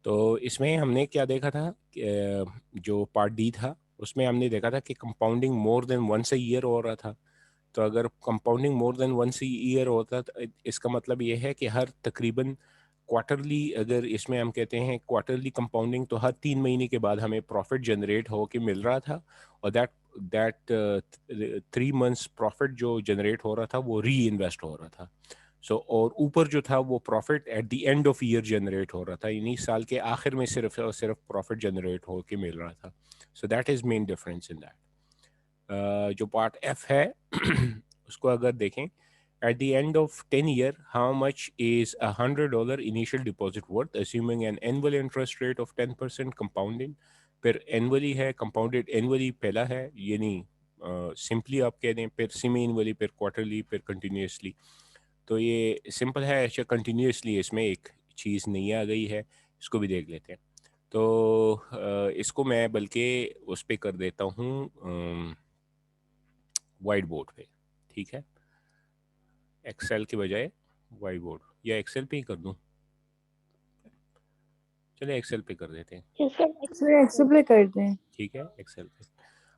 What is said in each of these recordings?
तो इसमें हमने क्या देखा था कि, जो पार्ट डी था उसमें हमने देखा था कि compounding more than once a year हो रहा था। तो अगर compounding more than once year होता तो इसका मतलब ये है कि हर तकरीबन क्वार्टरली, अगर इसमें हम कहते हैं क्वार्टरली कंपाउंडिंग, तो हर 3 महीने के बाद हमें प्रॉफिट जनरेट हो के मिल रहा था। और दैट 3 मंथ्स प्रॉफिट जो जनरेट हो रहा था वो री इन्वेस्ट हो रहा था। और ऊपर जो था वो profit eight the end of year generate हो रहा था, यानी साल के आखिर में सिर्फ और सिर्फ प्रॉफिट जनरेट हो के मिल रहा था। So that is main difference in that. जो पार्ट एफ है उसको अगर देखें, eight the end of 10 year how much is $100 initial deposit worth assuming an annual interest rate of 10% compounding. फिर एनुअली है, कंपाउंडेड एनुअली पहला है, यानी सिंपली आप कह दें, फिर सेमी एनुअली, फिर क्वार्टरली, फिर कंटिन्यूसली। तो ये सिंपल है। अच्छा, कंटिन्यूसली इसमें एक चीज़ नई आ गई है, इसको भी देख लेते हैं। तो इसको मैं बल्कि उस पे कर देता हूँ वाइट बोर्ड पे, ठीक है, एक्सेल के बजाय वाइट बोर्ड, या एक्सेल पे ही कर दूँ? चलिए एक्सेल पे कर देते हैं, सर एक्सेप्ट कर दें। ठीक है, एक्सेल पे।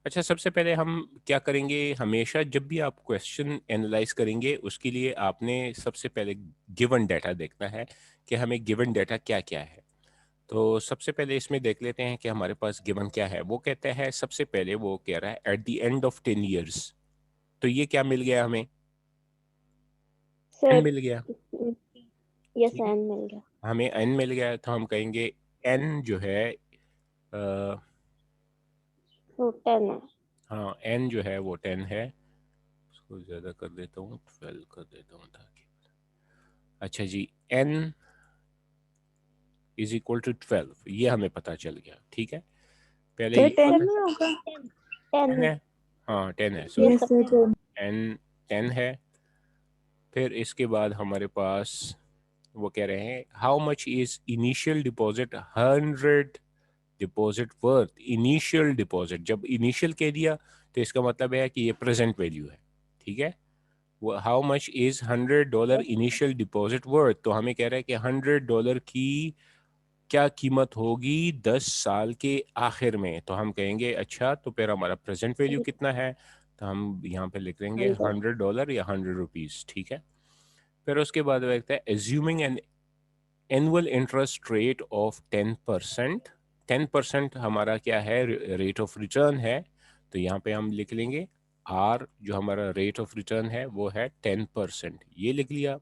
अच्छा, सबसे पहले हम क्या करेंगे, हमेशा जब भी आप क्वेश्चन एनालाइज करेंगे उसके लिए आपने सबसे पहले गिवन डाटा देखना है कि हमें गिवन डाटा क्या क्या है। तो सबसे पहले इसमें देख लेते हैं कि हमारे पास गिवन क्या है। वो कहता है, सबसे पहले वो कह रहा है eight the end of 10 years. तो ये क्या मिल गया हमें? एन सर मिल गया, यस, ठीक है, एन मिल गया। हमें एन मिल गया। तो हम कहेंगे एन जो है, आ, वो 10 है। हाँ, एन जो है वो 10 है। उसको ज़्यादा कर देता हूँ, 12 कर देता हूँ ताकि, अच्छा जी, एन इज इक्वल टू 12, ये हमें पता चल गया, ठीक है। पहले सर ये 10 पता, में होगा। 10 10 है। है, हाँ 10 है, यस सॉरी, सर 10। एन 10 है। फिर इसके बाद हमारे पास वो कह रहे हैं how much is initial deposit 100 deposit worth. Initial deposit, जब इनिशियल कह दिया तो इसका मतलब है कि ये प्रेजेंट वैल्यू है, ठीक है। वो how much is $100 initial deposit worth, तो हमें कह रहा है कि $100 की क्या कीमत होगी 10 साल के आखिर में। तो हम कहेंगे अच्छा, तो फिर हमारा प्रेजेंट वैल्यू कितना है, तो हम यहाँ पे लिख लेंगे $100 या ₹100, ठीक है। फिर उसके बाद लगता है assuming an annual interest rate of 10%। 10% हमारा क्या है, रेट ऑफ रिटर्न है। तो यहाँ पे हम लिख लेंगे आर, जो हमारा रेट ऑफ रिटर्न है वो है 10%, ये लिख लिया।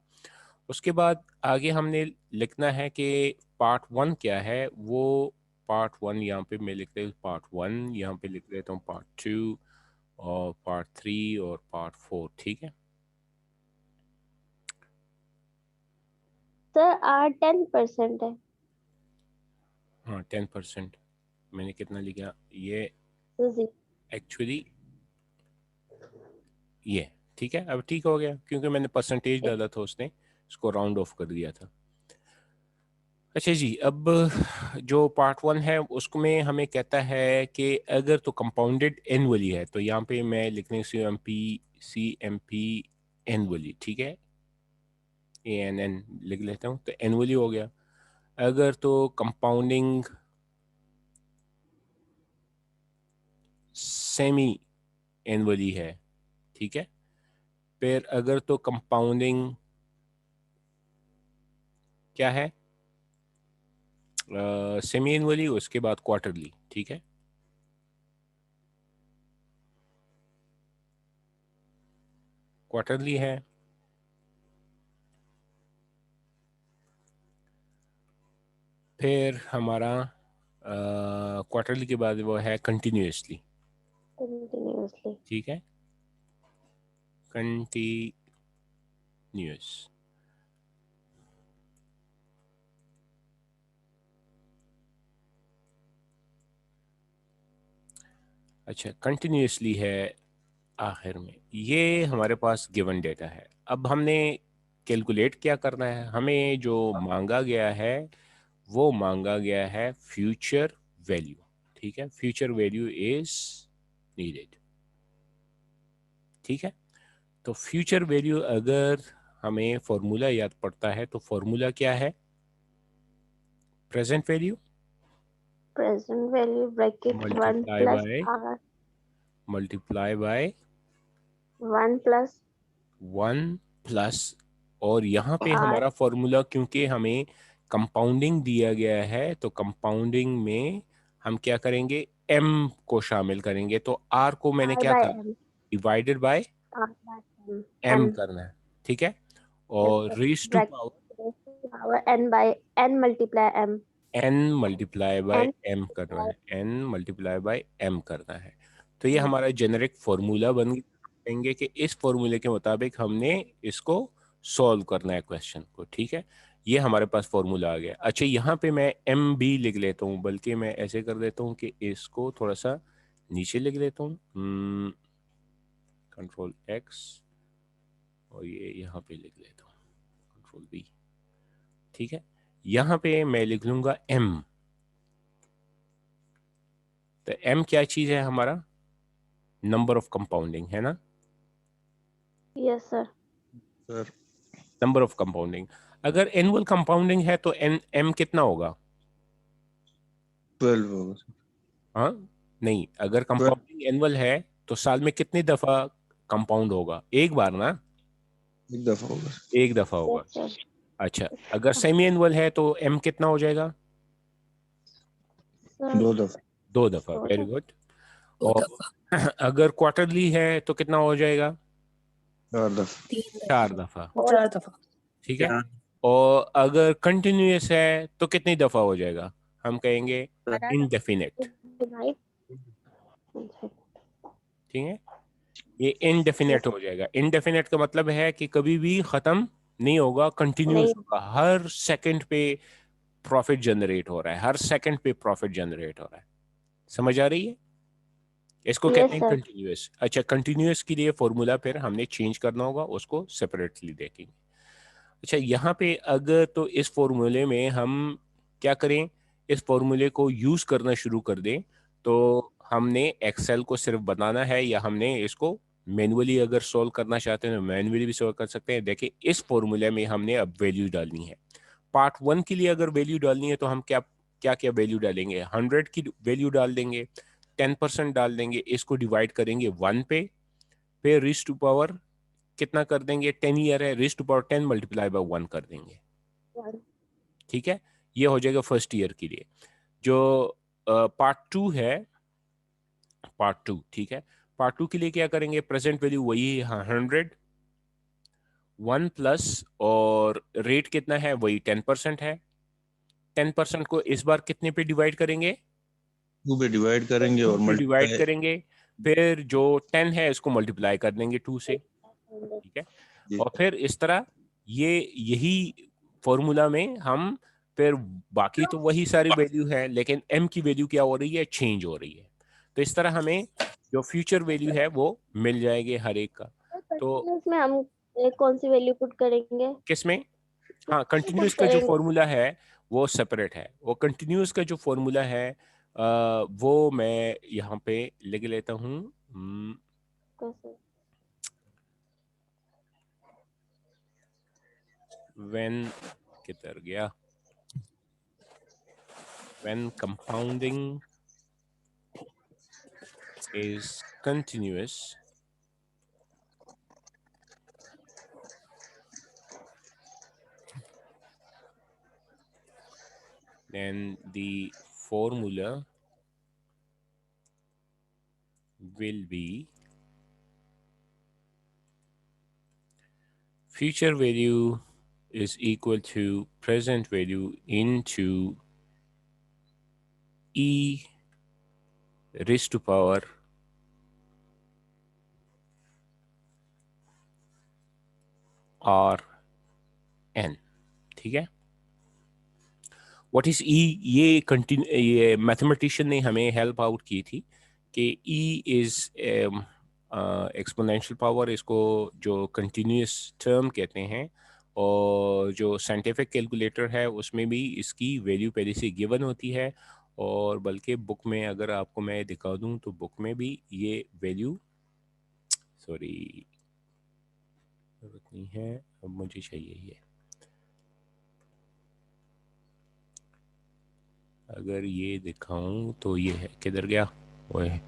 उसके बाद आगे हमने लिखना है कि पार्ट वन क्या है। वो पार्ट वन यहाँ पे मैं लिख लेता हूँ, पार्ट वन यहाँ पे लिख लेता हूँ, पार्ट टू और पार्ट थ्री और पार्ट फोर, ठीक है। सर आर 10% है। हाँ 10%, मैंने कितना लिखा ये तो जी एक्चुअली, ये ठीक है, अब ठीक हो गया क्योंकि मैंने परसेंटेज डाला था, उसने इसको राउंड ऑफ कर दिया था। अच्छा जी, अब जो पार्ट वन है उसको में हमें कहता है कि अगर तो कंपाउंडेड एनुअली है, तो यहाँ पे मैं लिखने सी एम पी एनुअली, ठीक है, ANN लिख लेता हूँ, तो एनुअली हो गया। अगर तो कंपाउंडिंग सेमी एनुअली है, ठीक है। फिर अगर तो कंपाउंडिंग क्या है, सेमी एनुअली, उसके बाद क्वार्टरली, ठीक है। क्वार्टरली है, फिर हमारा क्वार्टरली के बाद वो है कंटिन्यूसली, कंटिन्यूअसली। ठीक है, कंटिन्यूस। अच्छा, कंटिन्यूसली है आखिर में। ये हमारे पास गिवन डेटा है। अब हमने कैलकुलेट क्या करना है, हमें जो मांगा गया है वो मांगा गया है फ्यूचर वैल्यू, ठीक है। फ्यूचर वैल्यू इज नीडेड, ठीक है। तो फ्यूचर वैल्यू अगर हमें फॉर्मूला याद पड़ता है, तो फॉर्मूला क्या है, present value present value bracket 1 multiply plus by r multiply by 1 plus 1 plus, और यहाँ पे r हमारा फॉर्मूला क्योंकि हमें कंपाउंडिंग दिया गया है तो कंपाउंडिंग में हम क्या करेंगे, m को शामिल करेंगे। तो r को मैंने r क्या by कहा, m divided by r by m m m करना है, ठीक है। m और raise to bracket power raised to power n by n multiply m n multiply by n m करना by है, n मल्टीप्लाई बाय m करना है। तो ये m हमारा जेनेरिक फॉर्मूला बन गएंगे कि इस फॉर्मूले के मुताबिक हमने इसको सॉल्व करना है क्वेश्चन को, ठीक है। ये हमारे पास फॉर्मूला आ गया। अच्छा, यहाँ पे मैं m भी लिख लेता हूँ, बल्कि मैं ऐसे कर देता हूँ कि इसको थोड़ा सा नीचे लिख लेता हूँ, कंट्रोल x, और ये यहाँ पे लिख लेता हूँ कंट्रोल v, ठीक है। यहाँ पे मैं लिख लूंगा m। तो m क्या चीज है, हमारा नंबर ऑफ कंपाउंडिंग है ना, yes sir sir number of compounding. अगर एनुअल कंपाउंडिंग है तो एन m कितना होगा, 12 होगा सर। हाँ नहीं, अगर 12 कंपाउंडिंग एनुअल है तो साल में कितनी दफा कंपाउंड होगा, एक बार ना, एक दफा होगा सर। एक दफा होगा। yes sir अच्छा, अगर सेमी एनुअल है तो m कितना हो जाएगा, sir 2 दफा। 2 दफा, तो वेरी गुड। और अगर क्वार्टरली है तो कितना हो जाएगा, 4 दफा। 4 दफा, 4 दफा। ठीक है। और अगर कंटिन्यूअस है तो कितनी दफा हो जाएगा, हम कहेंगे इनडेफिनेट, divide ठीक है। ये इनडेफिनेट हो जाएगा। इनडेफिनेट का मतलब है कि कभी भी खत्म नहीं होगा, कंटिन्यूस नहीं होगा, हर सेकंड पे प्रॉफिट जनरेट हो रहा है, हर सेकंड पे प्रॉफिट जनरेट हो रहा है। समझ आ रही है, इसको yes कहते हैं sir कंटिन्यूअस। अच्छा, कंटिन्यूअस के लिए फॉर्मूला फिर हमने चेंज करना होगा, उसको सेपरेटली देखेंगे। अच्छा, यहाँ पे अगर तो इस फॉर्मूले में हम क्या करें, इस फॉर्मूले को यूज करना शुरू कर दें, तो हमने एक्सेल को सिर्फ बनाना है, या हमने इसको मैनुअली अगर सॉल्व करना चाहते हैं तो मैनुअली भी सॉल्व कर सकते हैं। देखिए, इस फॉर्मूले में हमने अब वैल्यू डालनी है। पार्ट 1 के लिए अगर वैल्यू डालनी है तो हम क्या क्या क्या वैल्यू डालेंगे, 100 की वैल्यू डाल देंगे, 10% डाल देंगे, इसको डिवाइड करेंगे 1 पे, फिर रिज टू पावर कितना कर देंगे, 10 ईयर है, raise to power 10 multiply by 1 कर देंगे, ठीक है। ये हो जाएगा फर्स्ट ईयर के लिए। जो पार्ट 2 है, पार्ट 2, ठीक है, पार्ट 2 के लिए क्या करेंगे, प्रेजेंट वैल्यू वही है 100, 1 प्लस, और रेट कितना है, वही 10% है। 10% को इस बार कितने पे डिवाइड करेंगे, 2 पे डिवाइड करेंगे 2 और पे डिवाइड मल्टीप्लाई। करेंगे, फिर जो 10 है इसको मल्टीप्लाई कर देंगे 2 से, ठीक है। जी और फिर इस तरह ये यही फॉर्मूला में हम फिर बाकी तो वही सारी वैल्यू है, लेकिन m की वैल्यू क्या हो रही है, चेंज हो रही है। तो इस तरह हमें जो फ्यूचर वैल्यू है वो मिल जाएगी हर एक का। तो कंटिन्यूअस में हम कौन सी वैल्यू पुट करेंगे किसमें, हाँ, पुट कंटिन्यूस का जो करेंगे फॉर्मूला है वो सेपरेट है। वो कंटिन्यूस का जो फॉर्मूला है वो मैं यहाँ पे लिख लेता हूँ। कैसे व्हेन किधर गया, when compounding is continuous, then the formula will be future value is equal to present value into e raised to power r n, ठीक है। व्हाट इज ई, ये मैथमेटिशियन ने हमें हेल्प आउट की थी कि ई इज एक्सपोनेंशियल पावर, इसको जो कंटिन्यूस टर्म कहते हैं, और जो साइंटिफिक कैलकुलेटर है उसमें भी इसकी वैल्यू पहले से गिवन होती है। और बल्कि बुक में अगर आपको मैं दिखा दूं तो बुक में भी ये वैल्यू, सॉरी जरूरत नहीं है, अब मुझे चाहिए ये, अगर ये दिखाऊं तो ये है, किधर गया वो है।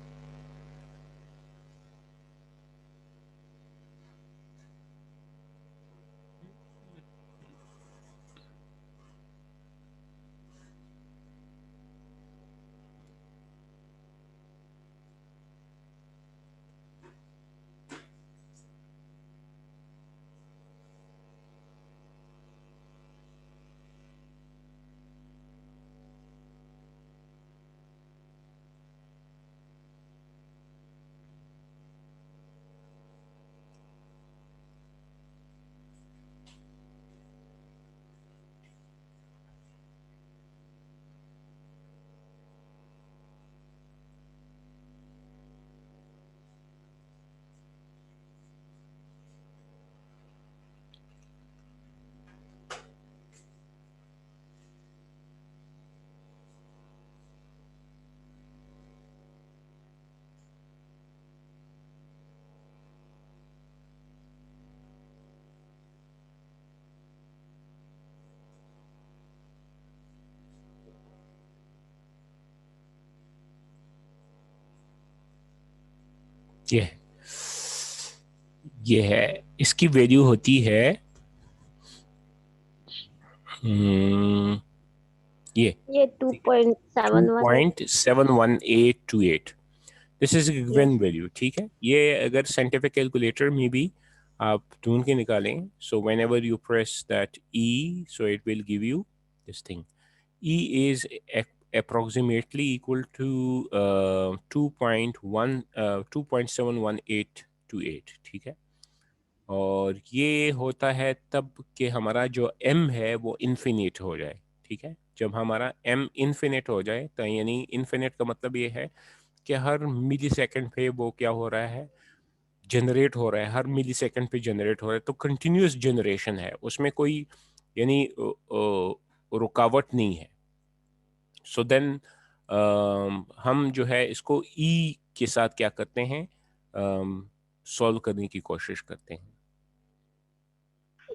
ये है, ये है, इसकी वैल्यू होती है ये ये 2.71 है। 2.71828। This is yes. Given value, ठीक है। ये अगर साइंटिफिक कैलकुलेटर में भी आप ढूंढ के निकालें, so when ever you press that E, so it will give you this thing. E is approximately equal to 2.71828, ठीक है। और ये होता है तब कि हमारा जो m है वो इन्फिनिट हो जाए, ठीक है। जब हमारा m इन्फिनिट हो जाए, तो यानी इन्फिनिट का मतलब ये है कि हर मिली सेकेंड पे वो क्या हो रहा है, जनरेट हो रहा है, हर मिली सेकेंड पे जनरेट हो रहा है, तो कंटिन्यूस जनरेशन है, उसमें कोई यानी रुकावट नहीं है। सो देन हम जो है इसको ई के साथ क्या करते हैं, सॉल्व करने की कोशिश करते हैं,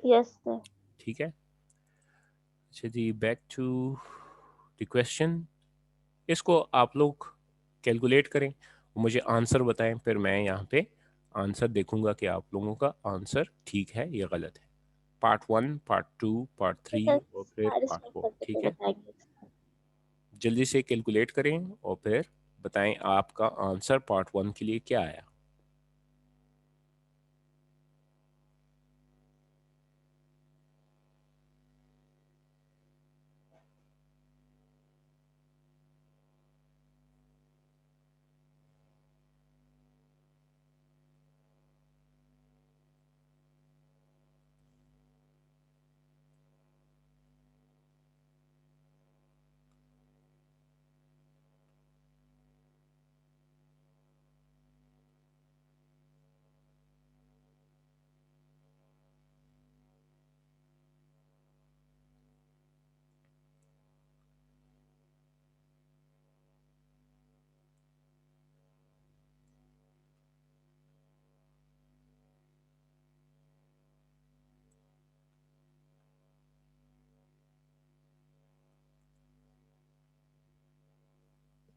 यस सर। ठीक है। अच्छा जी, बैक टू द क्वेश्चन। इसको आप लोग कैलकुलेट करें, मुझे आंसर बताएं, फिर मैं यहाँ पे आंसर देखूंगा कि आप लोगों का आंसर ठीक है या गलत है। पार्ट 1, पार्ट 2, पार्ट 3 सर और फिर सारे पार्ट सॉल्व 4, करके ठीक फिर है। बताएंगे। जल्दी से कैलकुलेट करें और फिर बताएं आपका आंसर पार्ट 1 के लिए क्या आया।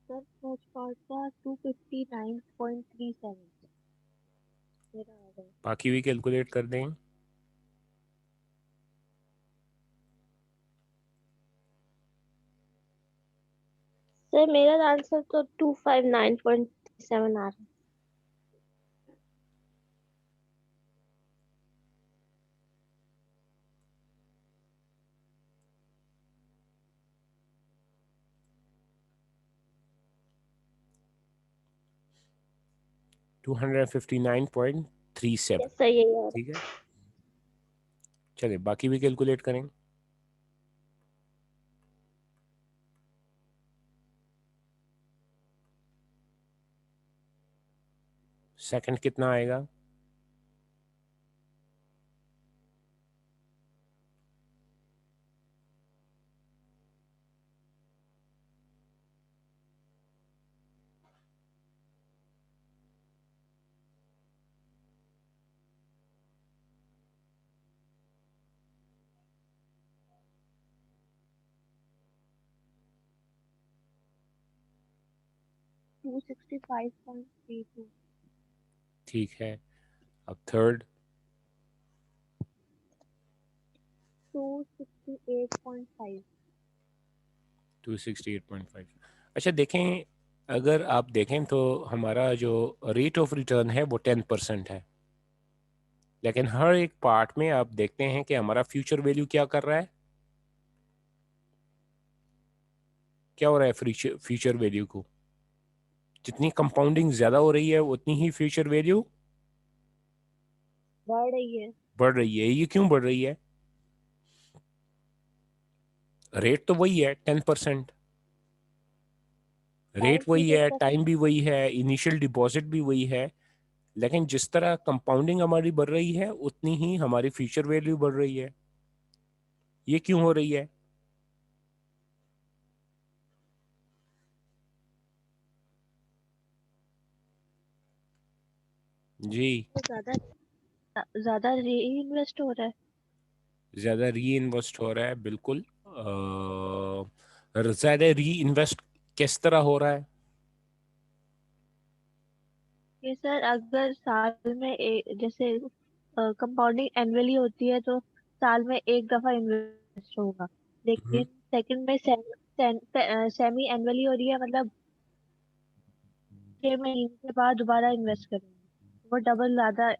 सर फर्स्ट पार्ट का 259.37 मेरा आ गया। बाकी भी कैलकुलेट कर दें। सर मेरा आंसर तो 259.37 आ रहा है। टू 259.37, यस सर यही आ रहा ठीक है। चलिए बाकी भी कैलकुलेट करें। सेकंड कितना आएगा? 265.32. ठीक है, अब थर्ड 268.5. 268.5। अच्छा देखें, अगर आप देखें तो हमारा जो रेट ऑफ रिटर्न है वो 10% है, लेकिन हर एक पार्ट में आप देखते हैं कि हमारा फ्यूचर वैल्यू क्या कर रहा है, क्या हो रहा है फ्यूचर वैल्यू को, जितनी कंपाउंडिंग ज़्यादा हो रही है उतनी ही फ्यूचर वैल्यू बढ़ रही है. बढ़ रही है। ये क्यों बढ़ रही है? रेट तो वही है 10%, रेट Time वही है, period का टाइम भी वही है, इनिशियल डिपॉजिट भी वही है, लेकिन जिस तरह कंपाउंडिंग हमारी बढ़ रही है उतनी ही हमारी फ्यूचर वैल्यू बढ़ रही है। ये क्यों हो रही है? जी, ज्यादा री इन्वेस्ट हो रहा है. ज़्यादा री इन्वेस्ट हो रहा है, बिल्कुल। ज़्यादा री इन्वेस्ट किस तरह हो रहा है? ये सर अगर साल में जैसे कंपाउंडिंग एनुअली होती है तो साल में एक दफा इन्वेस्ट होगा, हम्म, लेकिन सेकंड में सेमी एनुअली हो रही है, मतलब 6 महीने के बाद दोबारा इन्वेस्ट करेंगे, वो डबल ज्यादा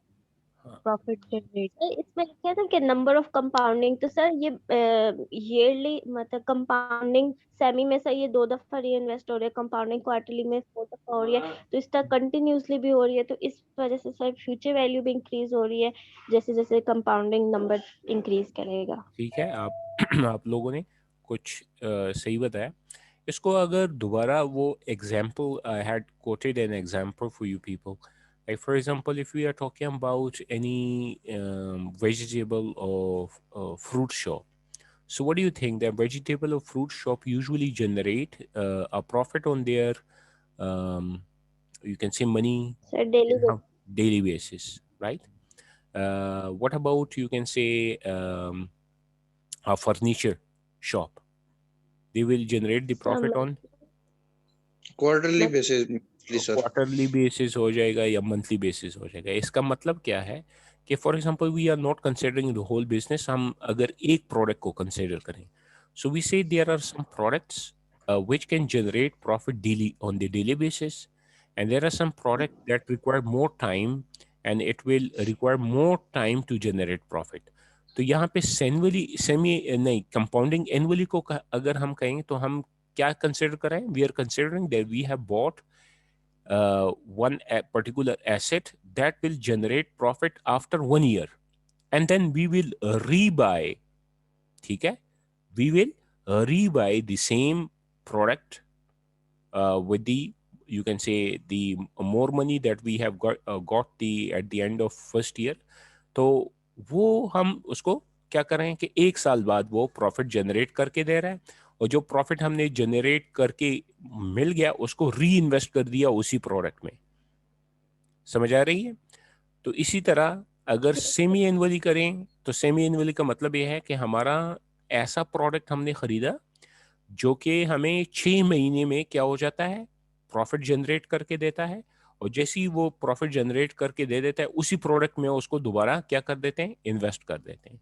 हाँ, प्रॉफिट जनरेट. सर इसमें लिखा था कि नंबर ऑफ कंपाउंडिंग, तो सर ये ईयरली मतलब कंपाउंडिंग सेमी में सर ये 2 दफा री इन्वेस्ट हो रही है, कंपाउंडिंग क्वार्टरली में 4 दफा हो रही है, तो इस तरह कंटिन्यूसली भी हो रही है, तो इस वजह से सर फ्यूचर वैल्यू भी इंक्रीज हो रही है जैसे जैसे कंपाउंडिंग नंबर इंक्रीज करेगा। ठीक है। आप आप लोगों ने कुछ सही बताया। इसको अगर दोबारा वो example, I had coated an example for you people, like for example if we are talking about any vegetable or fruit shop, so what do you think that vegetable or fruit shop usually generate a profit on their um, you can say money sir daily in how daily basis, right? What about you can say a furniture shop, they will generate the profit on quarterly basis sir. Quarterly basis हो जाएगा या monthly basis हो जाएगा। इसका मतलब क्या है कि for example we are not considering the whole business, हम अगर एक प्रोडक्ट को कंसिडर करें, so we say there are some products which can generate profit daily on the daily basis, and there are some product that require more time and it will require more time to generate profit. तो यहाँ पे सेनुअली semi नहीं compounding annually को अगर हम कहेंगे तो हम क्या कंसिडर करें? We are considering that we have bought one particular asset that will generate profit after 1 year, and then we will rebuy, ठीक है, we will rebuy the same product with the, you can say, the more money that we have got the at the end of first year. तो वो हम उसको क्या कर रहे हैं कि 1 साल बाद वो प्रॉफिट जनरेट करके दे रहा है, और जो प्रॉफिट हमने जनरेट करके मिल गया उसको री इन्वेस्ट कर दिया उसी प्रोडक्ट में। समझ आ रही है? तो इसी तरह अगर सेमी एनुअली करें तो सेमी एनुअली का मतलब यह है कि हमारा ऐसा प्रोडक्ट हमने खरीदा जो कि हमें 6 महीने में क्या हो जाता है, प्रॉफिट जनरेट करके देता है, और जैसे ही वो प्रॉफिट जनरेट करके दे देता है उसी प्रोडक्ट में उसको दोबारा क्या कर देते हैं, इन्वेस्ट कर देते हैं।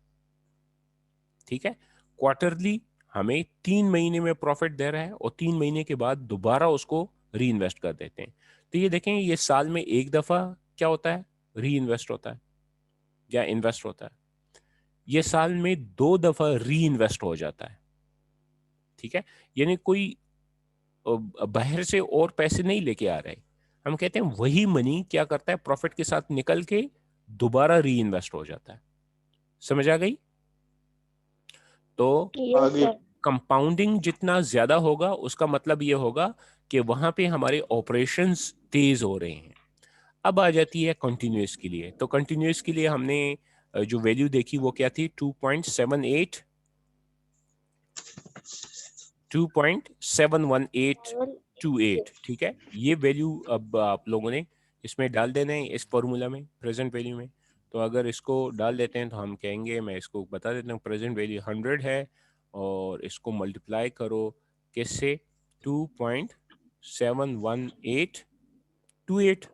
ठीक है। क्वार्टरली हमें 3 महीने में प्रॉफिट दे रहा है और 3 महीने के बाद दोबारा उसको री इन्वेस्ट कर देते हैं। तो ये देखें, ये साल में एक दफा क्या होता है, री इन्वेस्ट होता है या इन्वेस्ट होता है, ये साल में 2 दफा री इन्वेस्ट हो जाता है। ठीक है, यानी कोई बाहर से और पैसे नहीं लेके आ रहे, हम कहते हैं वही मनी क्या करता है, प्रॉफिट के साथ निकल के दोबारा री इन्वेस्ट हो जाता है। समझ आ गई? तो यस आगे सर। कंपाउंडिंग जितना ज्यादा होगा उसका मतलब ये होगा कि वहां पे हमारे ऑपरेशंस तेज हो रहे हैं। अब आ जाती है कंटिन्यूस के लिए। तो कंटिन्यूस के लिए हमने जो वैल्यू देखी वो क्या थी, 2.78 2.71828। ठीक है, ये वैल्यू अब आप लोगों ने इसमें डाल देना है, इस फॉर्मूला में, प्रेजेंट वैल्यू में। तो अगर इसको डाल देते हैं तो हम कहेंगे, मैं इसको बता देता हूँ, प्रेजेंट वैल्यू 100 है और इसको मल्टीप्लाई करो किससे, 2.71828 71828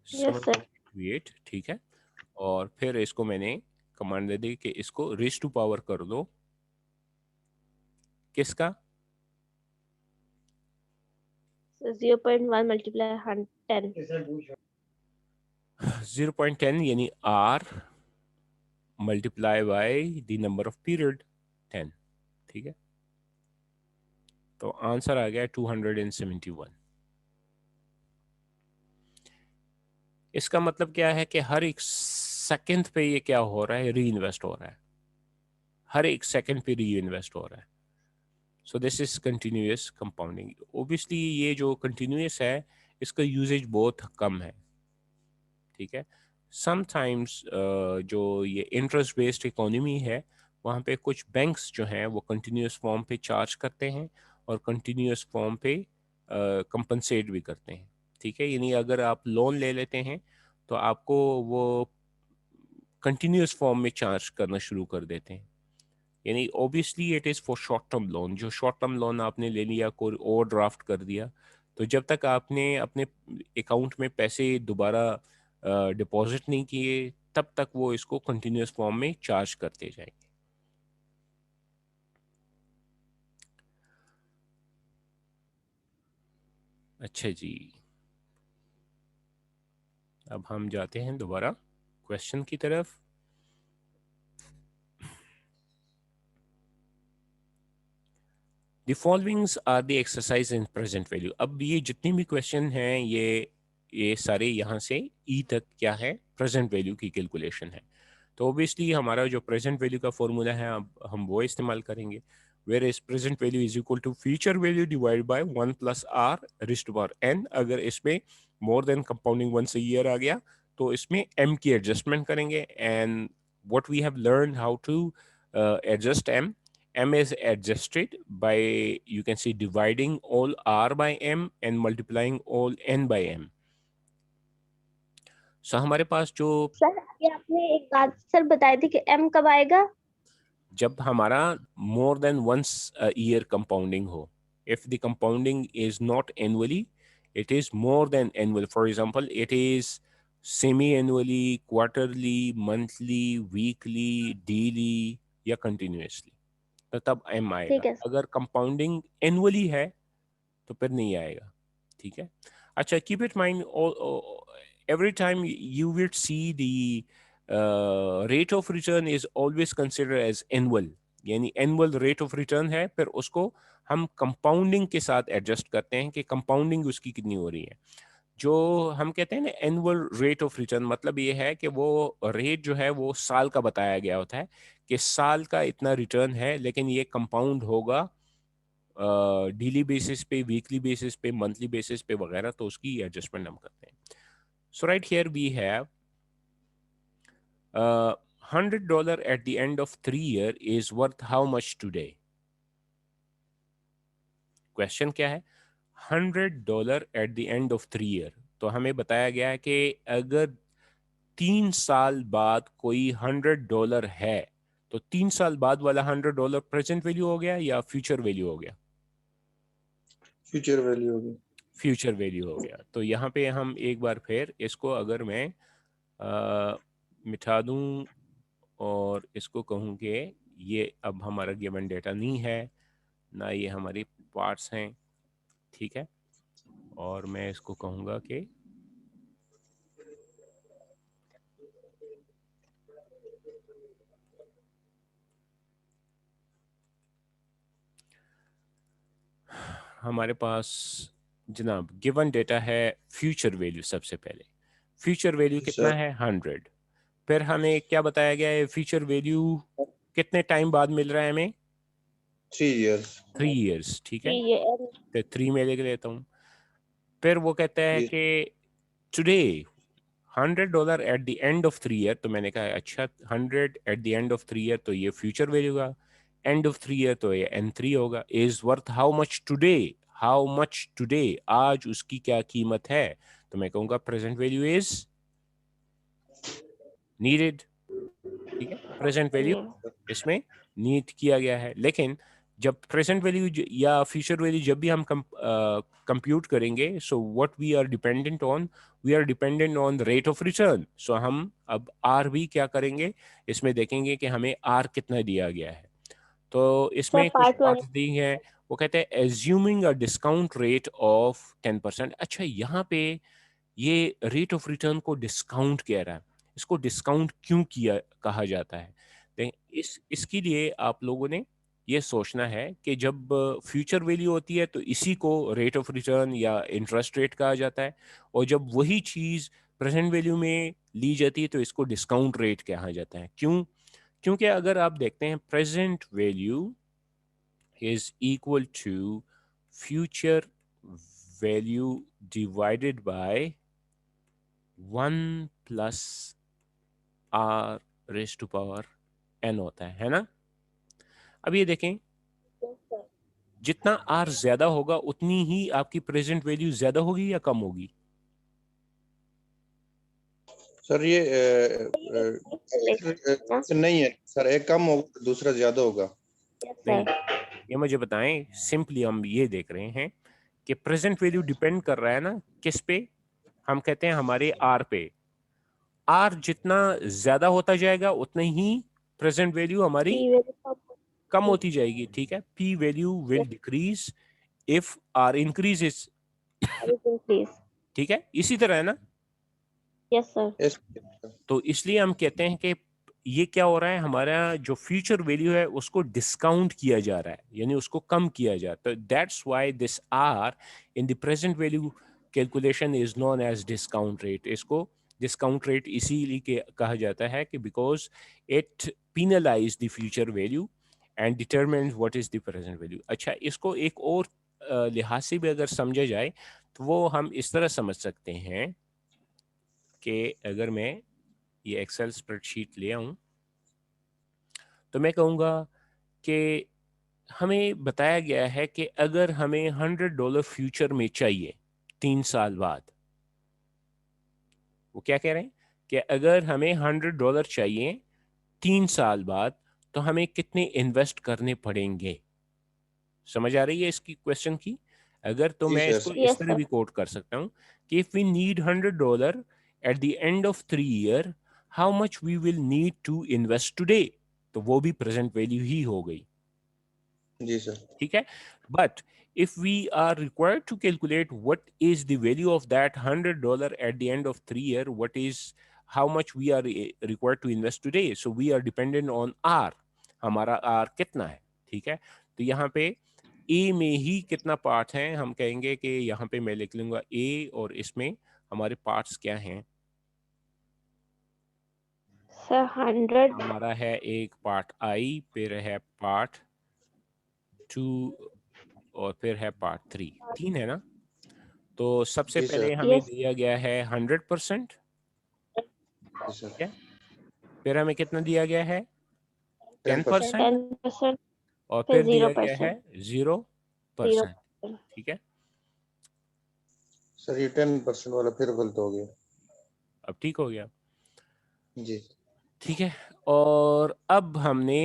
Yes, sir. 728, ठीक है। और फिर इसको मैंने कमांड दे दी कि इसको रेज टू पावर कर दो किसका, So 0.1 multiply 10. 0.10 यानी r multiply by the number of period 10, ठीक है। तो आंसर आ गया 271। इसका मतलब क्या है कि हर एक सेकंड पे ये क्या हो रहा है, री इन्वेस्ट हो रहा है, हर एक सेकंड पे री इन्वेस्ट हो रहा है। So this is continuous compounding. Obviously ये जो कंटिन्यूस है इसका यूजेज बहुत कम है, ठीक है। समटाइम्स जो ये इंटरेस्ट बेस्ड इकोनॉमी है वहाँ पे कुछ बैंक्स जो हैं वो कंटिन्यूस फॉर्म पे चार्ज करते हैं और कंटिन्यूस फॉर्म पे कंपनसेट भी करते हैं, ठीक है। यानी अगर आप लोन ले लेते हैं तो आपको वो कंटिन्यूस फॉर्म में चार्ज करना शुरू कर देते हैं। यानी obviously it is for short term loan. जो शॉर्ट टर्म लोन आपने ले लिया, कोई ओवर ड्राफ्ट कर दिया, तो जब तक आपने अपने अकाउंट में पैसे दोबारा डिपॉजिट नहीं किए तब तक वो इसको कंटिन्यूस फॉर्म में चार्ज करते जाएंगे। अच्छा जी, अब हम जाते हैं दोबारा क्वेश्चन की तरफ। The followings are the exercise in present value। अब ये जितनी भी क्वेश्चन हैं ये सारे यहाँ से ई तक क्या है, प्रेजेंट वैल्यू की कैलकुलेशन है। तो ओबियसली हमारा जो प्रेजेंट वैल्यू का फॉर्मूला है अब हम वो इस्तेमाल करेंगे। Where is present value is equal to future value divide by 1 plus R raised to power n। अगर इसमें more than compounding once a year आ गया तो इसमें m की एडजस्टमेंट करेंगे। And what we have learn how to adjust m is adjusted by, you can see, dividing all r by m and multiplying all n by m। so हमारे पास जो sir ये आपने एक बात सर बताई थी कि m कब आएगा? जब हमारा more than once a year compounding हो, if the compounding is not annually, it is more than annual। for example, it is semi annually, quarterly, monthly, weekly, daily या continuously, तो तब m आएगा। ठीक है सर। अगर कंपाउंडिंग एनुअली है तो फिर नहीं आएगा, ठीक है। अच्छा, keep it mind every time you will see the rate of return is always considered as annual। यानी एनुअल रेट ऑफ रिटर्न है, फिर उसको हम कंपाउंडिंग के साथ एडजस्ट करते हैं कि कंपाउंडिंग उसकी कितनी हो रही है। जो हम कहते हैं ना एनुअल रेट ऑफ रिटर्न, मतलब ये है कि वो रेट जो है वो साल का बताया गया होता है कि साल का इतना रिटर्न है, लेकिन ये कंपाउंड होगा डेली बेसिस पे, वीकली बेसिस पे, मंथली बेसिस पे वगैरह, तो उसकी एडजस्टमेंट हम करते हैं। So right here we have $100 at the end of 3 year is worth how much today। Question क्या है, $100 at the end of 3 year। तो हमें बताया गया है कि अगर 3 साल बाद कोई $100 है तो 3 साल बाद वाला $100 प्रेजेंट वैल्यू हो गया या फ्यूचर वैल्यू हो गया? फ्यूचर वैल्यू होगी। फ्यूचर वैल्यू हो गया। तो यहाँ पे हम एक बार फिर इसको अगर मैं मिटा दूँ और इसको कहूँ कि ये अब हमारा गिवन डेटा नहीं है ना, ये हमारी पार्ट्स हैं, ठीक है। और मैं इसको कहूँगा कि हमारे पास जनाब गिवन डेटा है फ्यूचर वैल्यू। सबसे पहले फ्यूचर वैल्यू कितना है, 100। फिर हमें क्या बताया गया है, फ्यूचर वैल्यू कितने टाइम बाद मिल रहा है हमें? 3 years। 3 years, ठीक है। ये तो 3 में लिख लेता हूँ। फिर वो कहता है कि today $100 at the end of 3 year. तो मैंने कहा अच्छा 100 at the end of 3 year, तो ये फ्यूचर वैल्यू का एंड ऑफ 3 ईयर, तो ये N3 होगा। Is worth how much today, how much today, आज उसकी क्या कीमत है? तो मैं कहूँगा प्रेजेंट वैल्यू इज नीडेड, ठीक है। प्रेजेंट वैल्यू इसमें नीड किया गया है। लेकिन जब प्रेजेंट वैल्यू या फ्यूचर वैल्यू जब भी हम कंप्यूट करेंगे, so what we are dependent on, we are dependent on the rate of return. So हम अब आर भी क्या करेंगे, इसमें देखेंगे कि हमें आर कितना दिया गया है। तो सर इसमें कुछ पार्ट वन बात दी है, वो कहते हैं assuming a discount rate of 10%। अच्छा, यहाँ पे ये रेट ऑफ रिटर्न को डिस्काउंट कह रहा है। इसको डिस्काउंट क्यों किया कहा जाता है? इसके लिए आप लोगों ने ये सोचना है कि जब फ्यूचर वैल्यू होती है तो इसी को रेट ऑफ रिटर्न या इंटरेस्ट रेट कहा जाता है, और जब वही चीज़ प्रेजेंट वैल्यू में ली जाती है तो इसको डिस्काउंट रेट कहा जाता है। क्यों? क्योंकि अगर आप देखते हैं present value is equal to future value divided by 1 plus r raise to power n होता है ना। अब ये देखें, जितना आर ज्यादा होगा उतनी ही आपकी प्रेजेंट वैल्यू ज्यादा होगी या कम होगी? सर ये नहीं है सर, एक कम होगा दूसरा ज्यादा होगा। नहीं, ये मुझे बताएं। सिंपली हम ये देख रहे हैं कि प्रेजेंट वैल्यू डिपेंड कर रहा है ना किस पे? हम कहते हैं हमारे आर पे। आर जितना ज्यादा होता जाएगा उतना ही प्रेजेंट वैल्यू हमारी कम होती जाएगी, ठीक है। P value will decrease if r increases, ठीक है, इसी तरह है ना। Yes sir. Yes, तो इसलिए हम कहते हैं कि ये क्या हो रहा है, हमारा जो फ्यूचर वैल्यू है उसको डिस्काउंट किया जा रहा है, यानी उसको कम किया जा रहा है। तो that's why this are in the present value calculation is known as discount rate. इसको डिस्काउंट रेट इसीलिए कहा जाता है कि because it penalize the future value and determines what is the present value. अच्छा, इसको एक और लिहाज से भी अगर समझा जाए तो वो हम इस तरह समझ सकते हैं कि अगर मैं ये एक्सेल स्प्रेडशीट ले आऊं तो मैं कहूँगा कि हमें बताया गया है कि अगर हमें $100 फ्यूचर में चाहिए 3 साल बाद, वो क्या कह रहे हैं कि अगर हमें $100 चाहिए 3 साल बाद तो हमें कितने इन्वेस्ट करने पड़ेंगे? समझ आ रही है इसकी क्वेश्चन की? अगर तो जी मैं सर। इसको इस तरह भी कोट कर सकता हूँ कि if we need $100 at the end of 3 year, how much we will need to invest today? तो वो भी प्रेजेंट वैल्यू ही हो गई, जी सर। ठीक है। But if we are required to calculate what is the value of that $100 at the end of 3 year, what is how much we are required to invest today, so we are dependent on R, हमारा R कितना है, ठीक है। तो यहाँ पे A में ही कितना पार्ट है, हम कहेंगे कि यहाँ पे मैं लिख लूंगा A, और इसमें हमारे पार्ट्स क्या हैं? सर 100 हमारा है एक पार्ट I, फिर है पार्ट 2, और फिर है पार्ट 3। 3 है ना। तो सबसे जी पहले सर। हमें यस दिया गया है 100%, जी सर। ठीक है। फिर हमें कितना दिया गया है? 10%। 10% और फिर फिर दिया गया है 0%। 0%, ठीक है। सर ये 10% वाला फिर गलत हो गया। अब ठीक हो गया, जी। ठीक है। और अब हमने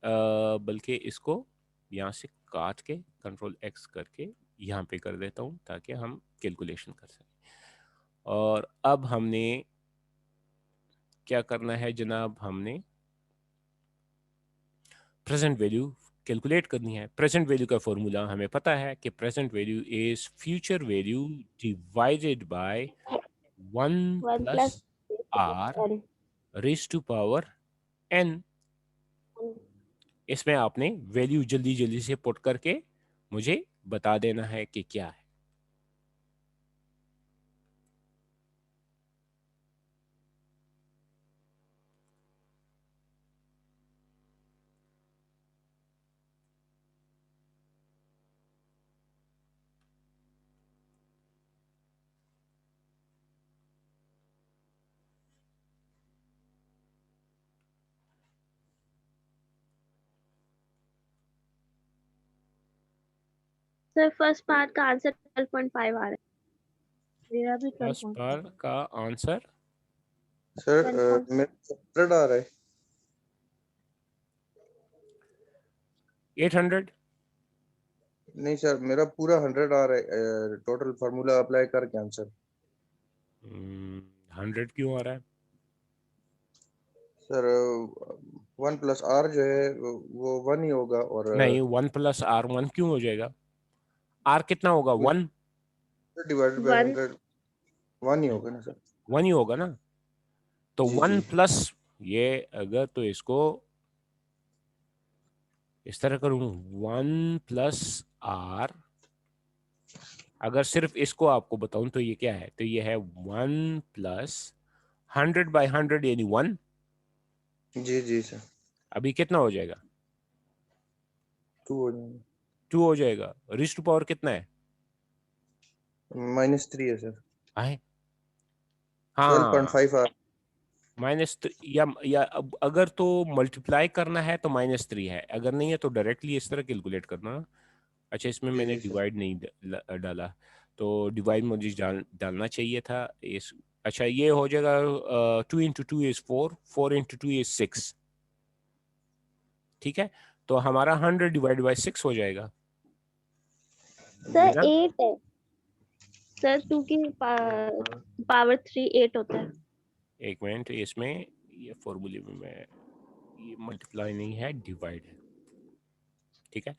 बल्कि इसको यहाँ से काट के कंट्रोल X करके यहाँ पे कर देता हूँ ताकि हम कैलकुलेशन कर सकें। और अब हमने क्या करना है जनाब, हमने प्रेजेंट वैल्यू कैलकुलेट करनी है। प्रेजेंट वैल्यू का फॉर्मूला हमें पता है कि present value is future value divided by 1 1 plus plus r n। Raise to power n। इसमें आपने वैल्यू जल्दी जल्दी से पुट करके मुझे बता देना है कि क्या है। सर फर्स्ट पार्ट का आंसर 12.5 आ रहा है, मेरा भी फर्स्ट 12.5। पार्ट का आंसर सर 10.5। मेरा 100 आ रहा है। 800? नहीं सर, मेरा पूरा 100 आ रहा है टोटल फार्मूला अप्लाई करके आंसर। 100 क्यों आ रहा है? सर 1 प्लस आर जो है वो 1 ही होगा, और नहीं, 1 प्लस आर 1 क्यों हो जाएगा? आर कितना होगा? 1 डिवाइडेड बाय 1 100 1 ही होगा ना सर? 1 ही होगा ना। तो जी 1 जी प्लस ये, अगर तो इसको इस तरह करूं, 1 प्लस आर, अगर सिर्फ इसको आपको बताऊं तो ये क्या है? तो ये है 1 प्लस 100/100 यानी 1। जी जी सर। अभी कितना हो जाएगा? 2 हो जाएगा। 2 हो जाएगा। रिस्ट टू पावर कितना है? -3 है सर। आए, हाँ, 12.5 आ या अब अगर तो मल्टीप्लाई करना है तो -3 है, अगर नहीं है तो डायरेक्टली इस तरह कैलकुलेट करना। अच्छा, इसमें जी मैंने जी सर। डिवाइड नहीं डाला, तो डिवाइड मुझे डालना चाहिए था इस। अच्छा, ये हो जाएगा 2 × 2 इज 4, 4 × 2 इज 6। ठीक है, तो हमारा 100/6 हो जाएगा, सर है ना? 8 है सर, 2 की पावर 3 8 होता है। एक मिनट, इसमें ये फॉर्मूले में मैं, ये मल्टीप्लाई नहीं है, डिवाइड है। ठीक है,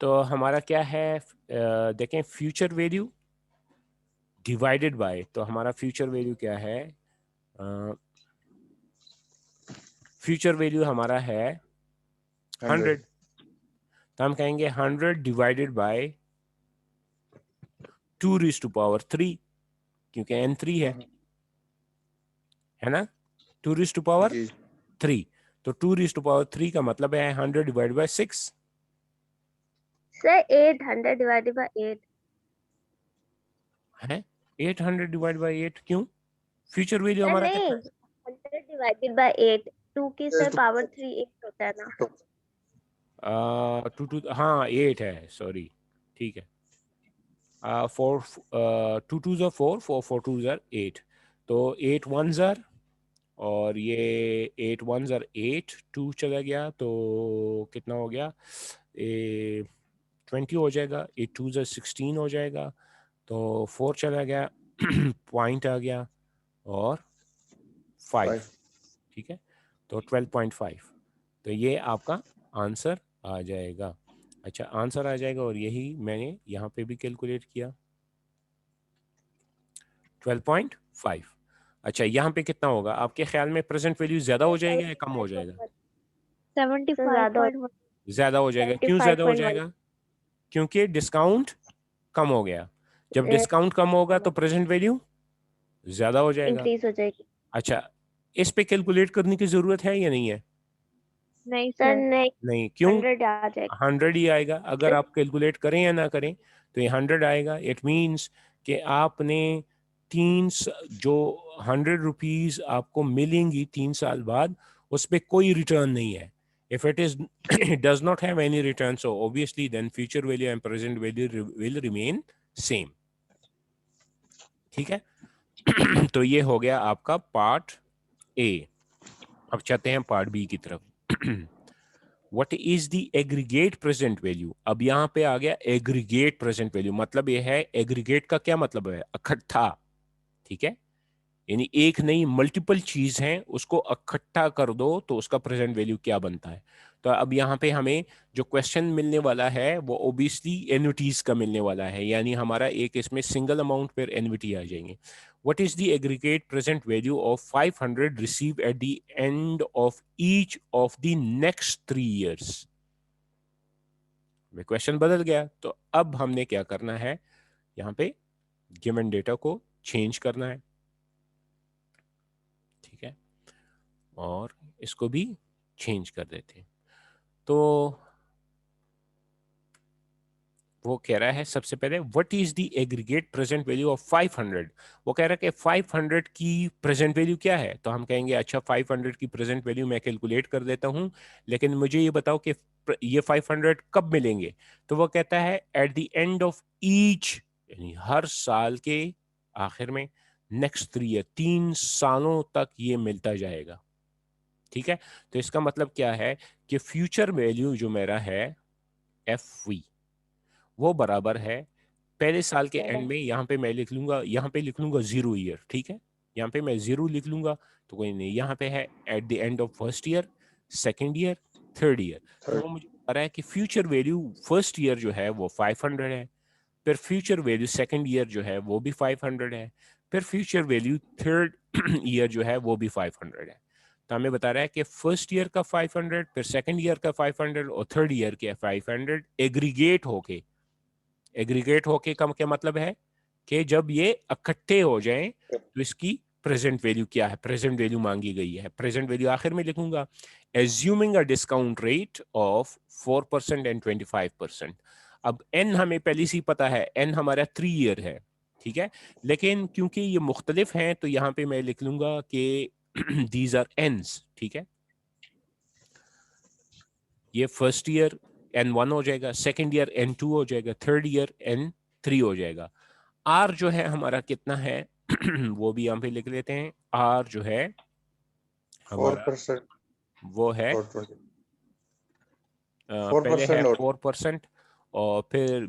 तो हमारा क्या है? देखें, फ्यूचर वैल्यू डिवाइडेड बाय, तो हमारा फ्यूचर वैल्यू क्या है? फ्यूचर वैल्यू हमारा है 100। 100। तो हम कहेंगे 100 डिवाइडेड बाय 2⁻³ क्योंकि n3 है ना? 2⁻³ जी 3, तो 2⁻³ का मतलब है 100/6 सर 800 डिवाइडेड बाय 8। है। 800/8 क्यों? फ्यूचर वैल्यू सर हमारा नहीं, कितना है? 100 डिवाइडेड बाय 8, 2 की सर पावर 3 8 होता है ना। 2 हाँ 8 है, सॉरी, ठीक है। 4 2 2 ज़ा 4, 4 4 2 ज़ा 8, तो 8 1 ज़ा, और ये 8 1 ज़ा 8, 2 चला गया तो कितना हो गया? 20 हो जाएगा। 8 2 ज़ा 16 हो जाएगा, तो 4 चला गया पॉइंट आ गया, और 5। 5। ठीक है, तो 12.5, तो ये आपका आंसर आ जाएगा। अच्छा, आंसर आ जाएगा, और यही मैंने यहाँ पे भी कैलकुलेट किया, 12.5। अच्छा, यहाँ पे कितना होगा आपके ख्याल में? प्रेजेंट वैल्यू ज़्यादा हो जाएगा या कम हो जाएगा? 75.1 ज़्यादा हो जाएगा। क्यों ज़्यादा हो 75.1 जाएगा? क्योंकि डिस्काउंट कम हो गया। जब डिस्काउंट कम होगा तो प्रेजेंट वैल्यू ज़्यादा हो जाएगा। इंक्रीज हो जाएगी। अच्छा, इस पे कैलकुलेट करने की ज़रूरत है या नहीं है? नहीं सर सर। नहीं, नहीं, क्यों? 100 आ जाएगा। 100 ही आएगा, अगर आप कैलकुलेट करें या ना करें तो ये 100 आएगा। इट मीन्स कि आपने जो 100 रुपीज़ आपको मिलेंगी 3 साल बाद, उस पर कोई रिटर्न नहीं है। If it is does not have any return, so obviously then future value and present value will remain same. ठीक है तो ये हो गया आपका पार्ट ए। अब चलते हैं पार्ट बी की तरफ। What is the aggregate present value? अब यहाँ पे आ गया एग्रीगेट प्रेजेंट वैल्यू, मतलब ये है, एग्रीगेट का क्या मतलब है? इकट्ठा। ठीक है, यानी एक नहीं, मल्टीपल चीज हैं, उसको इकट्ठा कर दो तो उसका प्रेजेंट वैल्यू क्या बनता है। तो अब यहाँ पे हमें जो क्वेश्चन मिलने वाला है वो ओबियसली एन्युटीज का मिलने वाला है, यानी हमारा एक इसमें सिंगल अमाउंट पर एन्युटी आ जाएंगे। What is the aggregate present value of 500 received at the end of each of the next 3 years? Question बदल गया, तो अब हमने क्या करना है? यहाँ पे गिवन डेटा को चेंज करना है। ठीक है, और इसको भी चेंज कर देते हैं। तो वो कह रहा है सबसे पहले what is the aggregate present value of 500। वो कह रहा है कि 500 की प्रेजेंट वैल्यू क्या है, तो हम कहेंगे अच्छा 500 की प्रेजेंट वैल्यू मैं कैलकुलेट कर देता हूं, लेकिन मुझे ये बताओ कि ये 500 कब मिलेंगे। तो वो कहता है eight the end of each, यानी हर साल के आखिर में, नेक्स्ट 3 ईयर, 3 सालों तक ये मिलता जाएगा। ठीक है। तो इसका मतलब क्या है कि फ्यूचर वैल्यू जो मेरा है FV वो बराबर है पहले साल के एंड में, यहाँ पे मैं लिख लूंगा, यहाँ पे लिख लूंगा 0 ईयर, ठीक है, यहाँ पे मैं 0 लिख लूंगा तो कोई नहीं, यहाँ पे है eight the end of first year, second year, third year. तो वो मुझे बता रहा है कि फ्यूचर वैल्यू फर्स्ट ईयर जो है वो 500 है, फिर फ्यूचर वैल्यू सेकेंड ईयर जो है वो भी 500 है, फिर फ्यूचर वैल्यू थर्ड ईयर जो है वो भी 500 है। तो हमें बता रहा है कि फर्स्ट ईयर का 500, फिर सेकेंड ईयर का 500 और थर्ड ईयर के 500 एग्रीगेट होके का क्या मतलब है कि जब ये इकट्ठे हो जाएं तो इसकी प्रेजेंट वैल्यू क्या है, प्रेजेंट वैल्यू मांगी गई है। प्रेजेंट वैल्यू आखिर में लिखूंगा, assuming a discount rate of 4% and 25%। अब एन हमें पहले से ही पता है, एन हमारा 3 ईयर है, ठीक है, लेकिन क्योंकि ये मुख्तलिफ हैं तो यहाँ पे मैं लिख लूंगा कि दीज आर एन्स, ठीक है। ये फर्स्ट ईयर N1 हो जाएगा, सेकेंड ईयर N2 हो जाएगा, थर्ड ईयर N3 हो जाएगा। R जो है हमारा कितना है वो भी यहाँ पे लिख लेते हैं। R जो है हमारा 4% वो है और 20 पहले है 4% और 4% और फिर